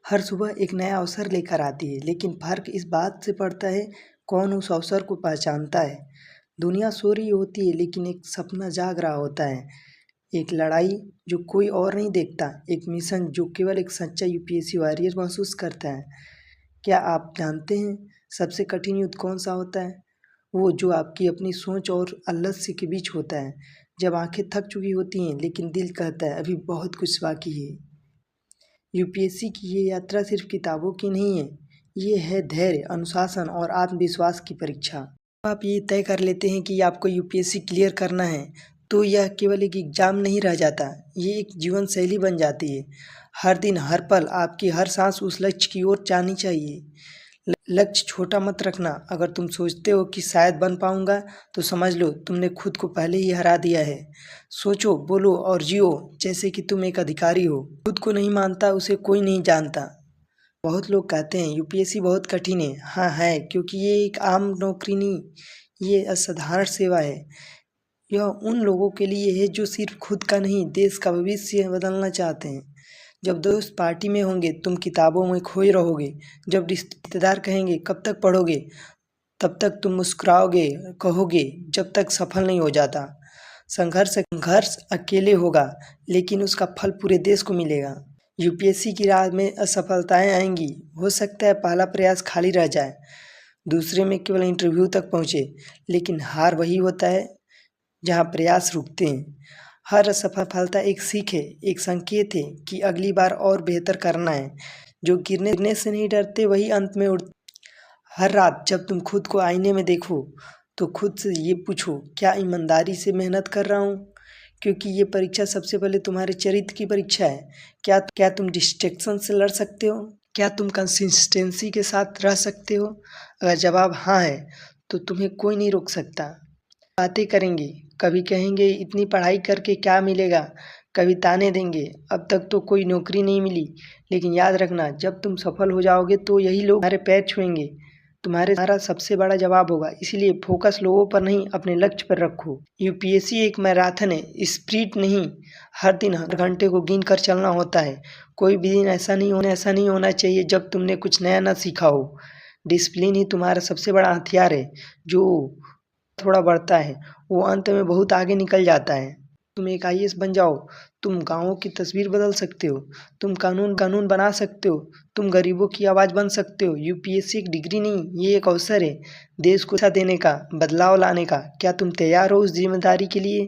हर सुबह एक नया अवसर लेकर आती है, लेकिन फ़र्क इस बात से पड़ता है कौन उस अवसर को पहचानता है। दुनिया सो रही होती है, लेकिन एक सपना जाग रहा होता है। एक लड़ाई जो कोई और नहीं देखता, एक मिशन जो केवल एक सच्चा यूपीएससी वॉरियर महसूस करता है। क्या आप जानते हैं सबसे कठिन युद्ध कौन सा होता है? वो जो आपकी अपनी सोच और आलस्य के बीच होता है। जब आंखें थक चुकी होती हैं, लेकिन दिल कहता है अभी बहुत कुछ बाकी है। यूपीएससी की ये यात्रा सिर्फ किताबों की नहीं है, ये है धैर्य, अनुशासन और आत्मविश्वास की परीक्षा। जब आप ये तय कर लेते हैं कि आपको यूपीएससी क्लियर करना है, तो यह केवल एक एग्ज़ाम नहीं रह जाता, ये एक जीवन शैली बन जाती है। हर दिन, हर पल, आपकी हर सांस उस लक्ष्य की ओर जानी चाहिए। लक्ष्य छोटा मत रखना। अगर तुम सोचते हो कि शायद बन पाऊंगा, तो समझ लो तुमने खुद को पहले ही हरा दिया है। सोचो, बोलो और जियो जैसे कि तुम एक अधिकारी हो। खुद को नहीं मानता उसे कोई नहीं जानता। बहुत लोग कहते हैं यूपीएससी बहुत कठिन है। हाँ है, क्योंकि ये एक आम नौकरी नहीं, ये असाधारण सेवा है। यह उन लोगों के लिए है जो सिर्फ खुद का नहीं, देश का भविष्य बदलना चाहते हैं। जब दोस्त पार्टी में होंगे, तुम किताबों में खोए रहोगे। जब रिश्तेदार कहेंगे कब तक पढ़ोगे, तब तक तुम मुस्कुराओगे, कहोगे जब तक सफल नहीं हो जाता। संघर्ष अकेले होगा, लेकिन उसका फल पूरे देश को मिलेगा। यूपीएससी की राह में असफलताएं आएंगी। हो सकता है पहला प्रयास खाली रह जाए, दूसरे में केवल इंटरव्यू तक पहुँचे, लेकिन हार वही होता है जहाँ प्रयास रुकते हैं। हर असफलता एक सीख है, एक संकेत है कि अगली बार और बेहतर करना है। जो गिरने से नहीं डरते वही अंत में उड़ते। हर रात जब तुम खुद को आईने में देखो, तो खुद से ये पूछो, क्या ईमानदारी से मेहनत कर रहा हूँ? क्योंकि ये परीक्षा सबसे पहले तुम्हारे चरित्र की परीक्षा है। क्या तुम डिस्ट्रैक्शन से लड़ सकते हो? क्या तुम कंसिस्टेंसी के साथ रह सकते हो? अगर जवाब हाँ है, तो तुम्हें कोई नहीं रोक सकता। बातें करेंगे, कभी कहेंगे इतनी पढ़ाई करके क्या मिलेगा, कभी ताने देंगे अब तक तो कोई नौकरी नहीं मिली। लेकिन याद रखना, जब तुम सफल हो जाओगे तो यही लोग तुम्हारे पैर छुएंगे, तुम्हारा सबसे बड़ा जवाब होगा। इसलिए फोकस लोगों पर नहीं, अपने लक्ष्य पर रखो। यूपीएससी एक मैराथन है, स्प्रिंट नहीं। हर दिन, हर घंटे को गिन कर चलना होता है। कोई भी दिन ऐसा नहीं होना चाहिए जब तुमने कुछ नया ना सीखा हो। डिसिप्लिन ही तुम्हारा सबसे बड़ा हथियार है। जो थोड़ा बढ़ता है, वो अंत में बहुत आगे निकल जाता है। तुम एक आईएएस बन जाओ, तुम गाँवों की तस्वीर बदल सकते हो, तुम कानून बना सकते हो, तुम गरीबों की आवाज़ बन सकते हो। यूपीएससी एक डिग्री नहीं, ये एक अवसर है देश को शिक्षा देने का, बदलाव लाने का। क्या तुम तैयार हो उस जिम्मेदारी के लिए?